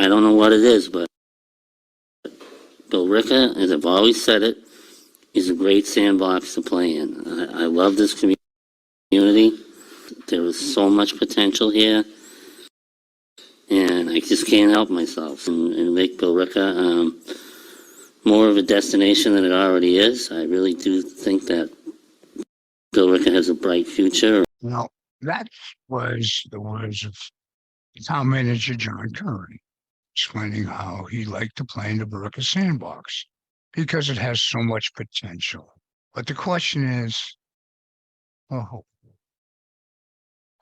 I don't know what it is, but Billerica, as I've always said it, is a great sandbox to play in. I love this community. There is so much potential here, and I just can't help myself and make Billerica more of a destination than it already is. I really do think that Billerica has a bright future. Well, that was the words of town manager John Curran, explaining how he liked to play in the Billerica sandbox because it has so much potential. But the question is,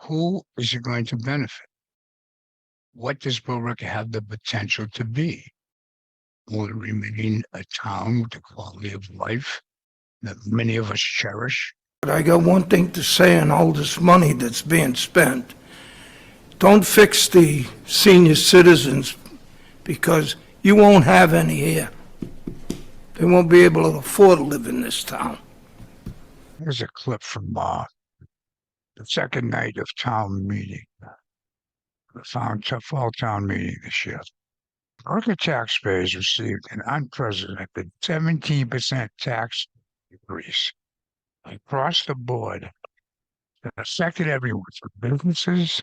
who is it going to benefit? What does Billerica have the potential to be? Will it remain a town with the quality of life that many of us cherish? But I got one thing to say on all this money that's being spent. Don't fix the senior citizens, because you won't have any here. They won't be able to afford to live in this town. Here's a clip from the second night of town meeting, the fall town meeting this year. Billerica taxpayers received an unprecedented 17% tax increase across the board that affected everyone, from businesses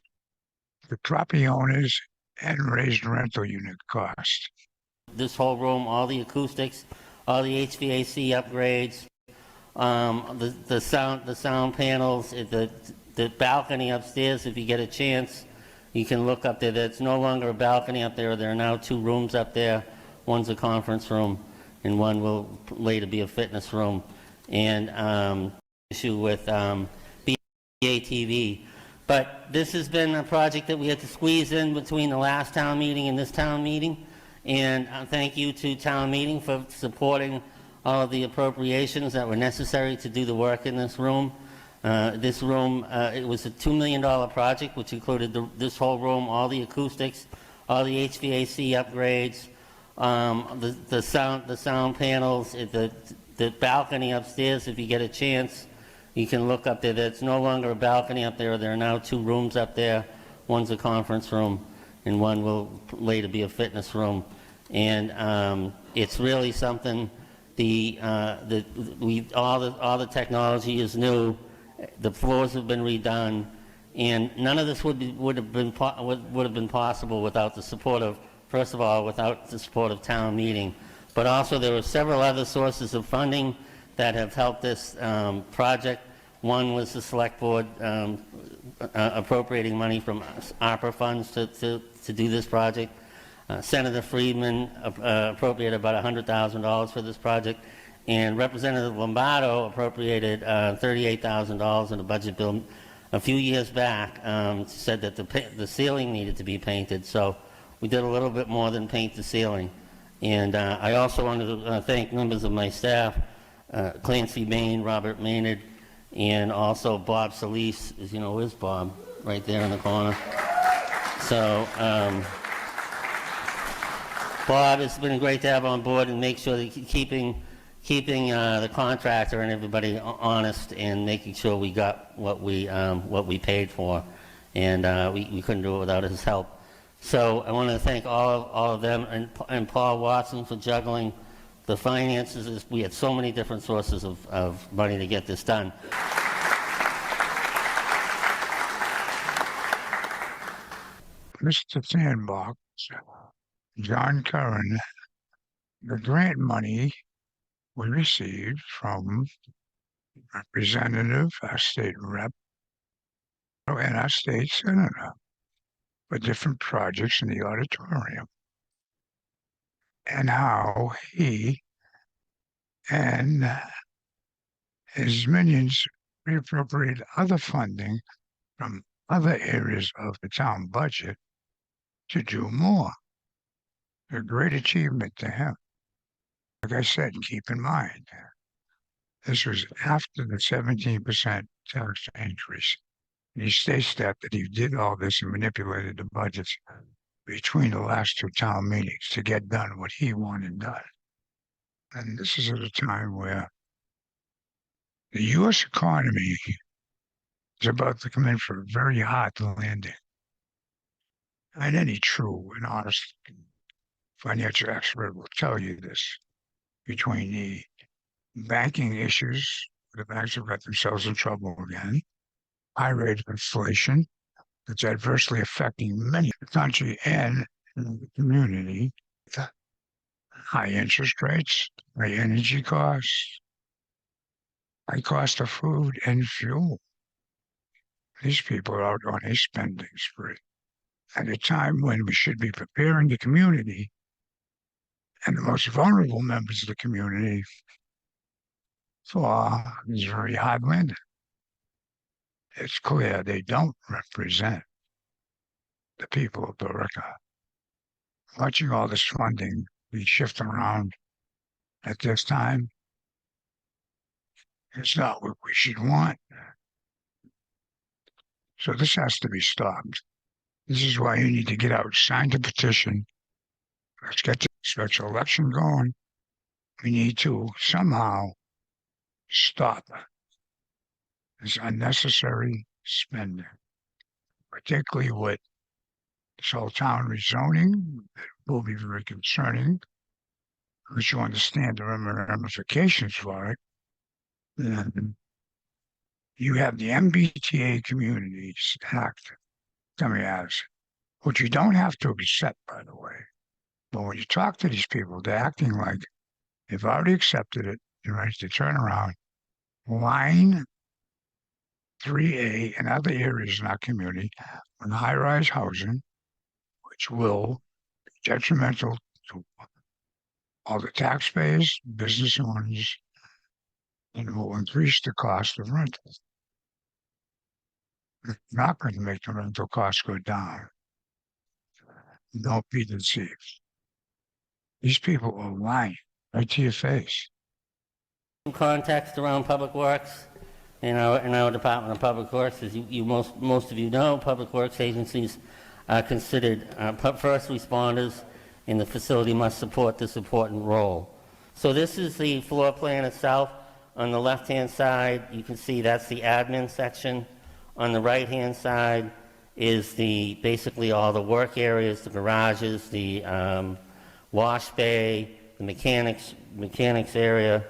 to property owners, and raised rental unit costs. This whole room, all the acoustics, all the HVAC upgrades, the sound panels, the balcony upstairs. If you get a chance, you can look up there. It's no longer a balcony up there. There are now 2 rooms up there. One's a conference room, and one will later be a fitness room. And issue with BATV. But this has been a project that we had to squeeze in between the last town meeting and this town meeting. And thank you to town meeting for supporting all of the appropriations that were necessary to do the work in this room. It was a $2 million project, which included this whole room, all the acoustics, all the HVAC upgrades, the sound panels, the balcony upstairs. If you get a chance, you can look up there. It's no longer a balcony up there. There are now 2 rooms up there. One's a conference room, and one will later be a fitness room. And it's really something. All the technology is new. The floors have been redone, and none of this would have been possible without the support of, first of all, without the support of town meeting. But also there were several other sources of funding that have helped this project. One was the select board appropriating money from ARPA funds to do this project. Senator Friedman appropriated about $100,000 for this project, and Representative Lombardo appropriated $38,000 in a budget bill a few years back. Said that the ceiling needed to be painted, so we did a little bit more than paint the ceiling. And I also wanted to thank members of my staff, Clancy Bain, Robert Maynard, and also Bob Solis. As you know, where's Bob? Right there in the corner. So Bob, it's been great to have on board and make sure that keeping the contractor and everybody honest and making sure we got what we paid for, and we couldn't do it without his help. So I want to thank all of them, and Paul Watson for juggling the finances. We had so many different sources of money to get this done. Mr. Sandbox, John Curran, the grant money we received from Representative, our state rep, and our state senator for different projects in the auditorium, and how he and his minions reappropriate other funding from other areas of the town budget to do more. A great achievement to him. Like I said, keep in mind, this was after the 17% tax increase. And he states that he did all this and manipulated the budgets between the last 2 town meetings to get done what he wanted done. And this is at a time where the U.S. economy is about to come in for a very hard landing. And any true and honest financial expert will tell you this. Between the banking issues, the banks have got themselves in trouble again, high rate of inflation that's adversely affecting many in the country and in the community, high interest rates, high energy costs, high cost of food and fuel. These people are out on a spending spree at a time when we should be preparing the community and the most vulnerable members of the community for this very hard landing. It's clear they don't represent the people of Billerica. Watching all this funding be shifted around at this time, it's not what we should want. So this has to be stopped. This is why you need to get out, sign the petition. Let's get the special election going. We need to somehow stop this unnecessary spending, particularly with this whole town rezoning. It will be very concerning, because you understand the ramifications for it. And you have the MBTA Communities Act coming at us, which you don't have to accept, by the way. But when you talk to these people, they're acting like they've already accepted it. They're ready to turn around. Line 3A and other areas in our community on high-rise housing, which will be detrimental to all the taxpayers, business owners, and will increase the cost of rentals. It's not going to make the rental costs go down. Don't be deceived. These people are lying right to your face. Context around Public Works in our Department of Public Works, as most of you know, Public Works agencies are considered first responders, and the facility must support this important role. So this is the floor plan itself. On the left-hand side, you can see that's the admin section. On the right-hand side is basically all the work areas, the garages, the wash bay, the mechanics area.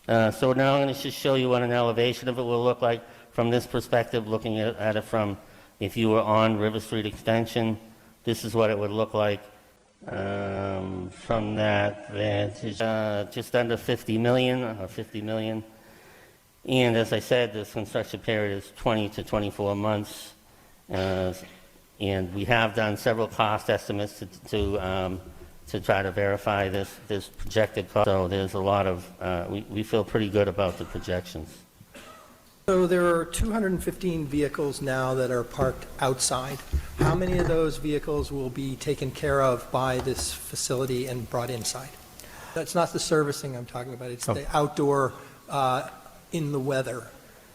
So now I'm going to just show you what an elevation of it will look like from this perspective, looking at it from if you were on River Street Extension. This is what it would look like from that vantage. Just under 50 million, or 50 million. And as I said, this construction period is 20 to 24 months. And we have done several cost estimates to try to verify this projected cost. So there's a lot of, we feel pretty good about the projections. So there are 215 vehicles now that are parked outside. How many of those vehicles will be taken care of by this facility and brought inside? That's not the servicing I'm talking about. It's the outdoor, in the weather,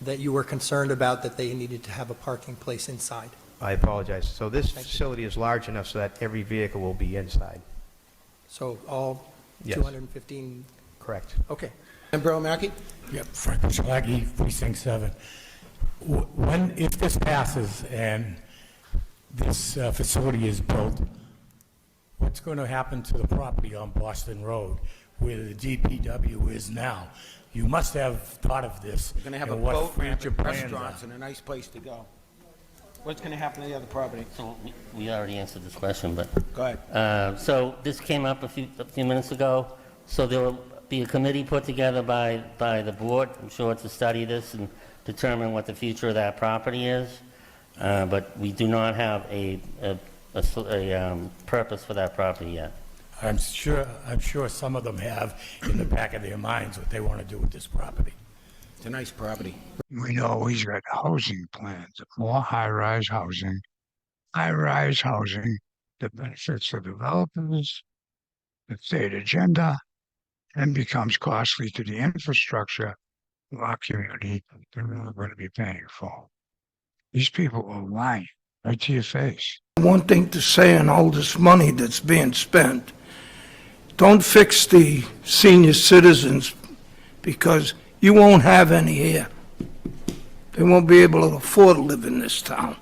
that you were concerned about, that they needed to have a parking place inside. I apologize. So this facility is large enough so that every vehicle will be inside. So all Yes. 215? Correct. Okay. And Bro Mackey? Yep, Frank Michalaghi, Precinct 7. If this passes and this facility is built, what's going to happen to the property on Boston Road where the DPW is now? You must have thought of this. We're going to have a and what boat ramp future and plans restaurants are. and a nice place to go. What's going to happen to the other property? So we already answered this question, but Go ahead. so this came up a few minutes ago. So there will be a committee put together by the board, I'm sure, to study this and determine what the future of that property is. But we do not have a purpose for that property yet. I'm sure some of them have in the back of their minds what they want to do with this property. It's a nice property. We know he's got housing plans, more high-rise housing that benefits the developers, the state agenda, and becomes costly to the infrastructure of our community that we're going to be paying for. These people are lying right to your face. One thing to say on all this money that's being spent, don't fix the senior citizens, because you won't have any here. They won't be able to afford to live in this town.